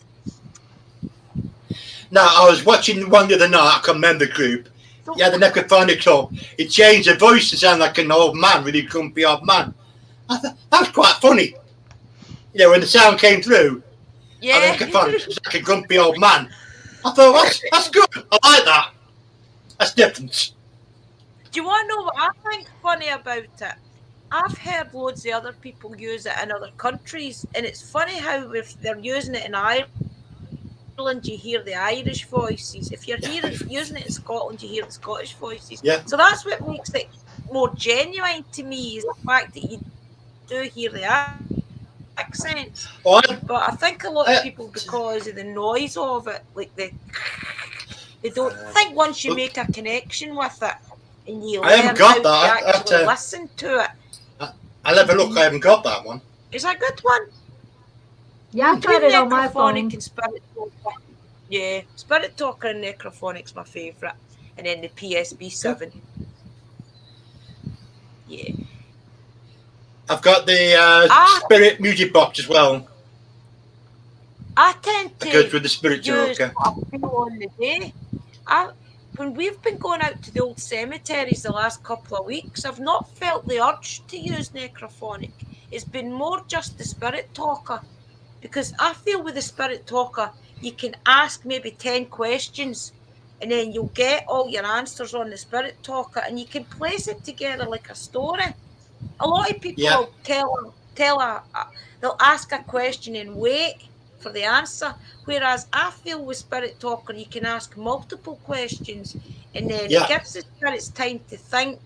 Now, I was watching one the other night. I can't remember the group. Yeah, the necrophonic club. It changed the voice to sound like an old man, really grumpy old man. I thought that was quite funny. You know, when the sound came through, yeah, it's like a grumpy old man. I thought that's good. I like that. That's different. Do you want to know what I think funny about it? I've heard loads of other people use it in other countries, and it's funny how if they're using it in Ireland, you hear the Irish voices. If you're using it in Scotland, you hear the Scottish voices. Yeah. So that's what makes it more genuine to me, is the fact that you do hear the accents. But I think a lot of people, because of the noise of it, like they don't think once you make a connection with it and you learn how to actually listen to it. I'll have a look. I haven't got that one. It's a good one. Yeah, I tried it on my phone. And Spirit Talker. Yeah, Spirit Talker and Necrophonic's my favourite. And then the PSB7. Yeah. I've got the Spirit Music Box as well. I tend to goes with the Spirit use Talker. what I feel on the day. When we've been going out to the old cemeteries the last couple of weeks, I've not felt the urge to use Necrophonic. It's been more just the Spirit Talker. Because I feel with the Spirit Talker, you can ask maybe 10 questions and then you'll get all your answers on the Spirit Talker and you can place it together like a story. A lot of people they'll ask a question and wait for the answer. Whereas I feel with Spirit Talker, you can ask multiple questions and then it gives the spirits time to think.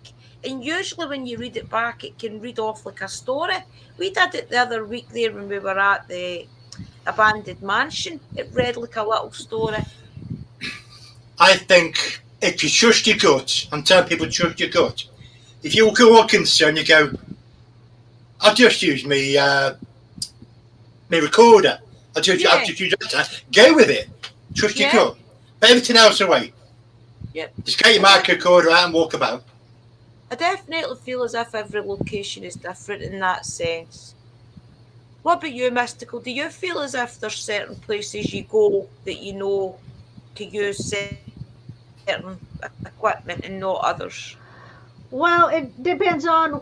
And usually when you read it back, it can read off like a story. We did it the other week there when we were at the abandoned mansion. It read like a little story. I think if you trust your gut, I'm telling people to trust your gut. If you go on concern, you go, I'll just use my recorder. I'll just use that. Go with it. Trust your gut. Put everything else away. Yep. Just get your mic recorder out and walk about. I definitely feel as if every location is different in that sense. What about you, Mystical? Do you feel as if there's certain places you go that you know to use certain equipment and not others? Well, it depends on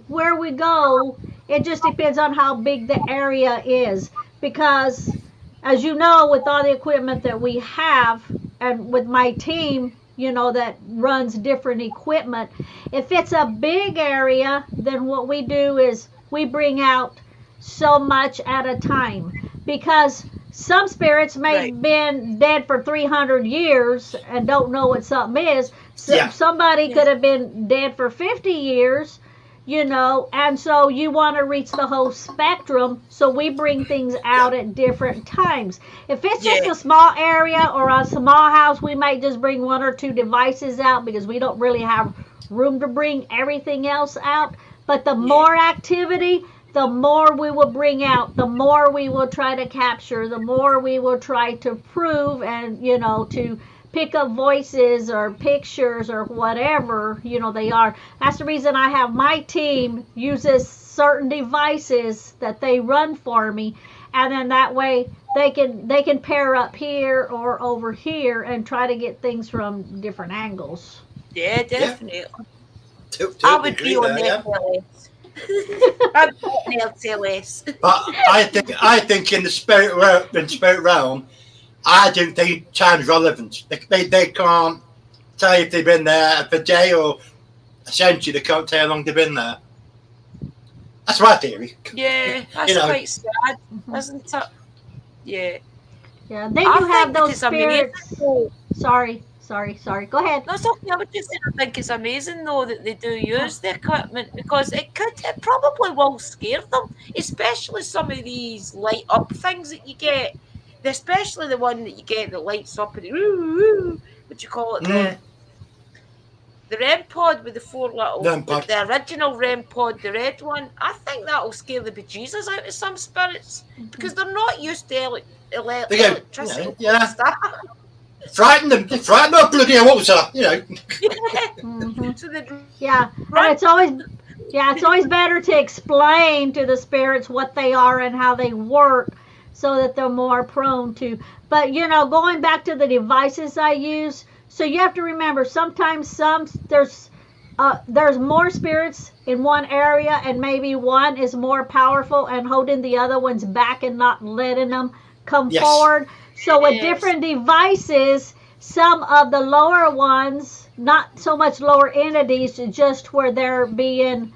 where we go. It just depends on how big the area is. Because, as you know, with all the equipment that we have, and with my team, you know, that runs different equipment, if it's a big area, then what we do is we bring out so much at a time. Because some spirits may have been dead for 300 years and don't know what something is. So somebody could have been dead for 50 years, you know, and so you want to reach the whole spectrum, so we bring things out at different times. If it's just a small area or a small house, we might just bring 1 or 2 devices out because we don't really have room to bring everything else out. But the more activity, the more we will bring out, the more we will try to capture, the more we will try to prove and, you know, to pick up voices or pictures or whatever, you know, they are. That's the reason I have my team uses certain devices that they run for me, and then that way they can pair up here or over here and try to get things from different angles. Yeah, definitely. I would be on their list. I'm on their list. But I think in the spirit realm, I don't think time's relevant. They can't tell if they've been there for a day or a century. They can't tell how long they've been there. That's my theory. Yeah, that's quite sad, isn't it? Yeah. Yeah, then you have those spirits. Sorry. Go ahead. No, it's okay. I was just saying, I think it's amazing though that they do use the equipment, because it probably will scare them, especially some of these light up things that you get. Especially the one that you get that lights up and what you call it, the REM pod with the 4 little, the original REM pod, the red one. I think that will scare the bejesus out of some spirits because they're not used to electricity. Yeah. Frighten them. Frighten them. Bloody hell, what was that? So and it's always better to explain to the spirits what they are and how they work, so that they're more prone to. But going back to the devices I use, so you have to remember sometimes there's more spirits in one area, and maybe one is more powerful and holding the other ones back and not letting them come forward. So with different devices, some of the lower ones, not so much lower entities, just where they're being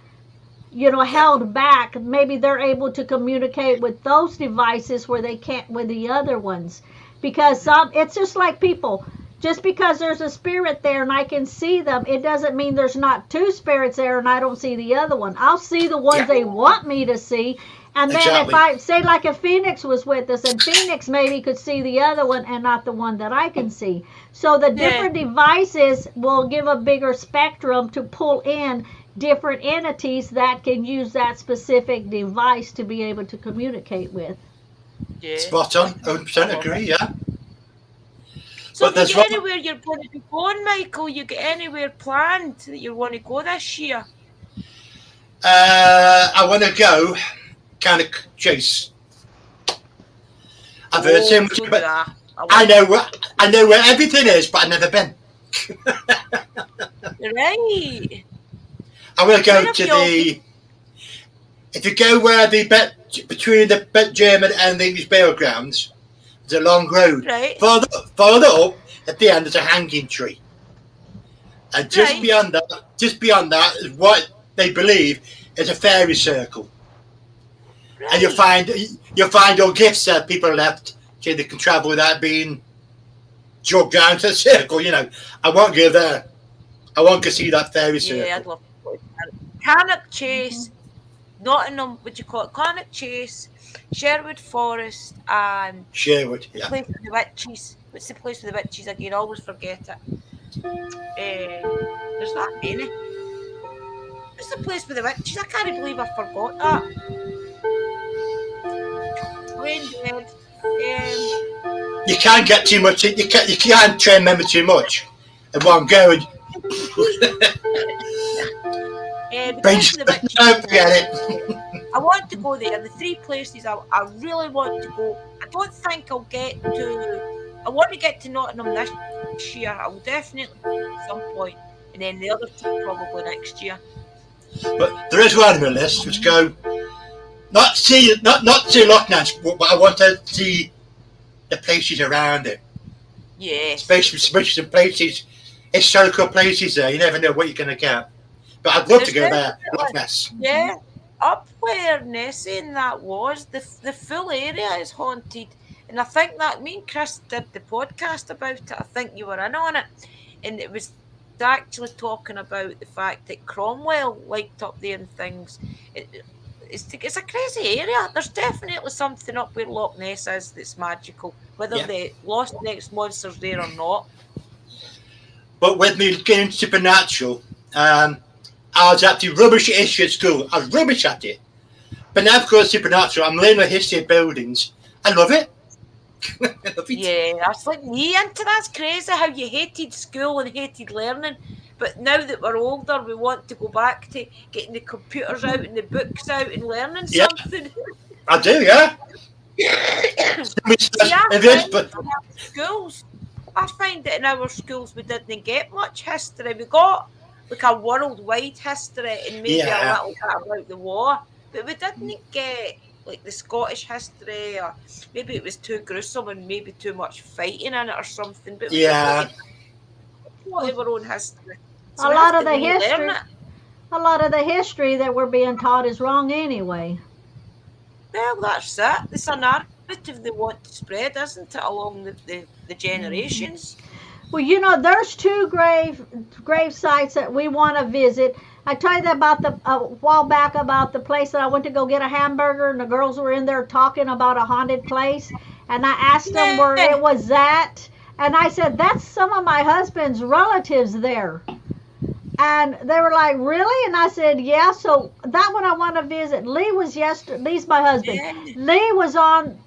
held back, maybe they're able to communicate with those devices where they can't with the other ones. Because it's just like people. Just because there's a spirit there and I can see them, it doesn't mean there's not 2 spirits there and I don't see the other one. I'll see the ones they want me to see. And then if I say, like if Phoenix was with us, and Phoenix maybe could see the other one and not the one that I can see. So the different devices will give a bigger spectrum to pull in different entities that can use that specific device to be able to communicate with. Yeah. Spot on. 100% agree, yeah. So if you get anywhere you're going to be going, Michael, you get anywhere planned that you want to go this year? I want to go kind of chase. I've heard so much about. I know where everything is, but I've never been. Right. I want to go to the. If you go where between the German and the English burial grounds, there's a long road. Right. Further up, at the end, there's a hanging tree, and just beyond that is what they believe is a fairy circle. Right. And you'll find all gifts that people left, so they can travel without being dragged down to the circle. I won't go there. I want to see that fairy circle. Yeah, I'd love to go. Cannock Chase, Nottingham. What do you call it? Cannock Chase, Sherwood Forest, and Sherwood. Yeah. The place with the witches. What's the place with the witches again? I always forget it. There's that many. What's the place with the witches? I can't believe I forgot that. You can't get too much. You can't try and remember too much in one go. Don't forget it. I want to go there. The 3 places I really want to go. I don't think I'll get to. I want to get to Nottingham this year. I will definitely at some point, and then the other 2 probably next year. But there is one on the list. Let's go. Not see Loch Ness, but I want to see the places around it. Yeah. Especially some places, historical places there. You never know what you're going to get. But I'd love to go there, Loch Ness. Yeah. Up where Nessie and that was, the full area is haunted. And I think that me and Chris did the podcast about it. I think you were in on it. And it was actually talking about the fact that Cromwell liked up there and things. It's a crazy area. There's definitely something up where Loch Ness is that's magical, whether the Lost Next monster's there or not. But with me getting supernatural, I was actually rubbish at history at school. I was rubbish at it. But now I've got supernatural, I'm learning the history of buildings. I love it. I love it. Yeah, that's like me into that's crazy how you hated school and hated learning. But now that we're older, we want to go back to getting the computers out and the books out and learning Yeah. something. I do, yeah. See, schools, I find that in our schools we didn't get much history. We got like a worldwide history and maybe a little bit about the war, but we didn't get like the Scottish history, or maybe it was too gruesome and maybe too much fighting in it or something. But we didn't get our own history. So a lot of the history that we're being taught is wrong anyway. Well, that's it. It's a narrative they want to spread, isn't it, along the generations? Well, you know, there's two grave sites that we want to visit. I told you about a while back about the place that I went to go get a hamburger, and the girls were in there talking about a haunted place, and I asked them where it was at, and I said, that's some of my husband's relatives there. And they were like, really? And I said, yeah. So that one I want to visit. Lee's my husband. Yeah. Lee was on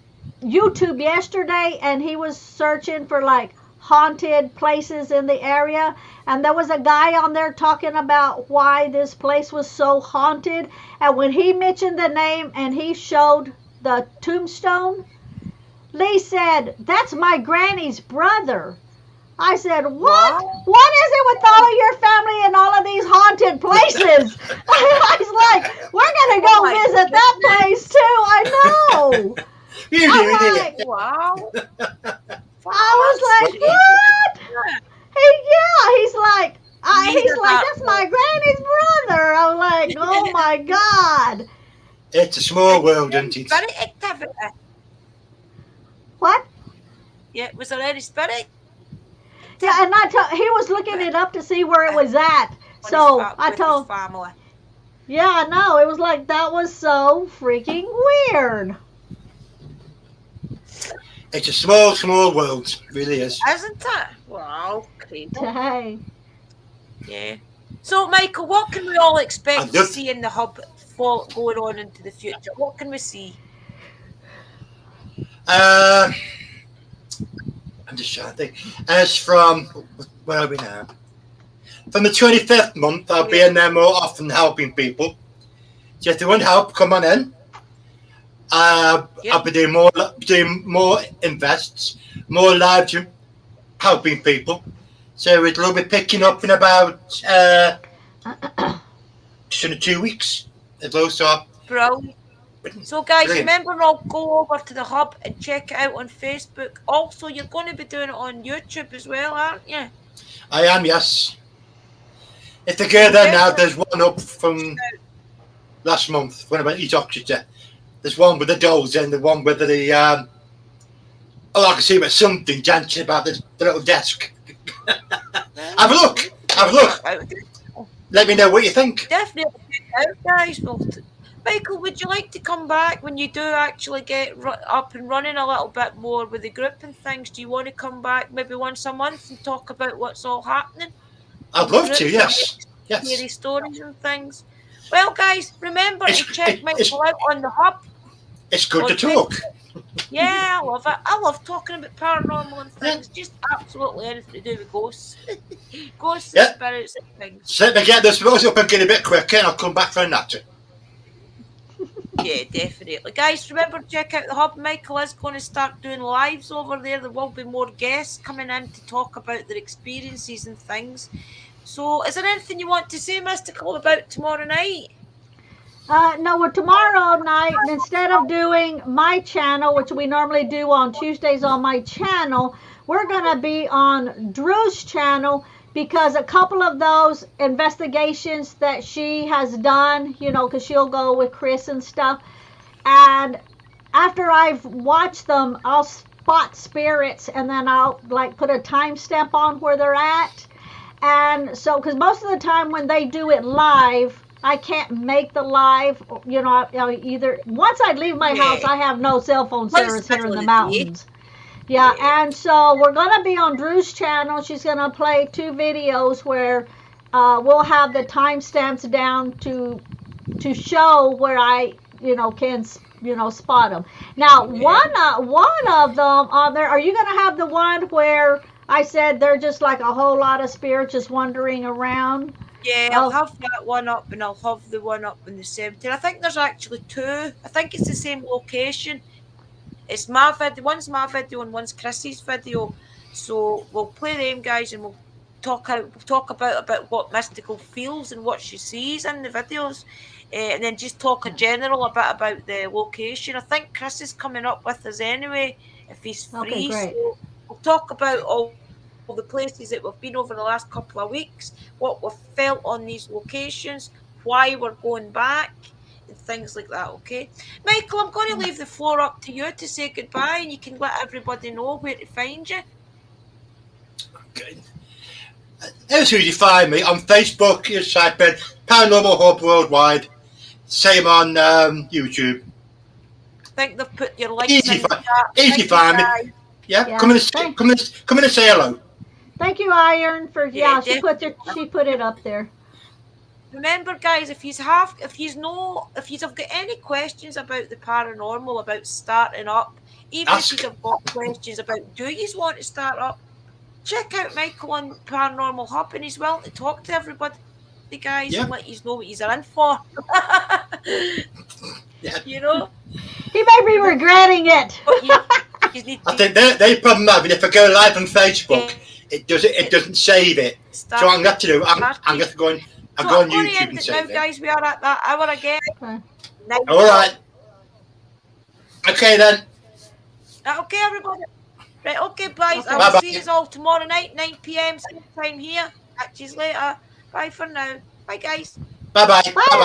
YouTube yesterday, and he was searching for like haunted places in the area. And there was a guy on there talking about why this place was so haunted. And when he mentioned the name and he showed the tombstone, Lee said, that's my granny's brother. I said, what? What is it with all of your family and all of these haunted places? I was like, we're going to go visit that place too. I know. You did. Wow. I was like, what? He's like, that's my granny's brother. I'm like, oh my God. It's a small world, isn't it? Spirit activity. What? Yeah, was there any spirit? Yeah, and he was looking it up to see where it was at. So I told family. Yeah, I know. It was like, that was so freaking weird. It's a small, small world. It really is. Isn't it? Wow, crazy. Hey. Yeah. So, Michael, what can we all expect to see in the hub going on into the future? What can we see? I'm just trying to think. As from, where are we now? From the 25th month, I'll be in there more often helping people. So if they want help, come on in. I'll be doing more invests, more lives helping people. So it'll be picking up in about just in 2 weeks. It'll also. Brilliant. So, guys, remember, I'll go over to the hub and check it out on Facebook. Also, you're going to be doing it on YouTube as well, aren't you? I am, yes. If they go there now, there's one up from last month when I went to Oxfordshire. There's one with the dolls and the one with the I can see about something dancing about the little desk. Have a look. Let me know what you think. Definitely check it out, guys. Michael, would you like to come back when you do actually get up and running a little bit more with the group and things? Do you want to come back maybe once a month and talk about what's all happening? I'd love to, yes. Scary stories and things. Well, guys, remember to check Michael out on the hub. It's good to talk. Yeah, I love it. I love talking about paranormal and things. Just absolutely anything to do with ghosts. Ghosts and spirits and things. So let me get this rose up and get a bit quicker and I'll come back for a natter. Yeah, definitely. Guys, remember to check out the hub. Michael is going to start doing lives over there. There will be more guests coming in to talk about their experiences and things. So, is there anything you want to say, Mystical, about tomorrow night? No, well, tomorrow night, instead of doing my channel, which we normally do on Tuesdays on my channel, we're going to be on Drew's channel, because a couple of those investigations that she has done, you know, because she'll go with Chris and stuff, and after I've watched them, I'll spot spirits, and then I'll like put a timestamp on where they're at. And so, because most of the time when they do it live, I can't make the live, you know, either. Once I leave my house, I have no cell phone service here in the mountains. Yeah, and so we're going to be on Drew's channel. She's going to play 2 videos where we'll have the timestamps down to show where I, you know, can, you know, spot them. Now, one of them on there, are you going to have the one where I said they're just like a whole lot of spirits just wandering around. Yeah, I'll have that one up and I'll have the one up in the cemetery. I think there's actually two. I think it's the same location. It's my video, one's my video and one's Chrissy's video. So we'll play them, guys, and we'll talk about what Mystical feels and what she sees in the videos, and then just talk in general a bit about the location. I think Chris is coming up with us anyway if he's free. Okay, great. So we'll talk about all the places that we've been over the last couple of weeks, what we've felt on these locations, why we're going back, and things like that. Okay, Michael, I'm going to leave the floor up to you to say goodbye, and you can let everybody know where to find you. Okay. Here's who you find me on Facebook. You type in Paranormal Hub Worldwide. Same on YouTube. I think they've put your links Easy in the find, chat. easy find me. Yeah, come in and say hello. Thank you, Iron, for she put it up there. Remember, guys, if you've got any questions about the paranormal, about starting up, even if you've got questions about do you want to start up, check out Michael on Paranormal Hub, and he's willing to talk to everybody, guys, and let you know what you're in for. You know, he may be regretting it. I think the problem having if I go live on Facebook, it doesn't save it. So I'm gonna have to do. I'm gonna go on. I'll go on YouTube and save it. Guys, we are at that hour again. All right. Okay then. Okay, everybody. Right. Okay, guys. I will see you all tomorrow night, 9 p.m. same time here. Catch you later. Bye for now. Bye, guys. Bye bye. Bye bye.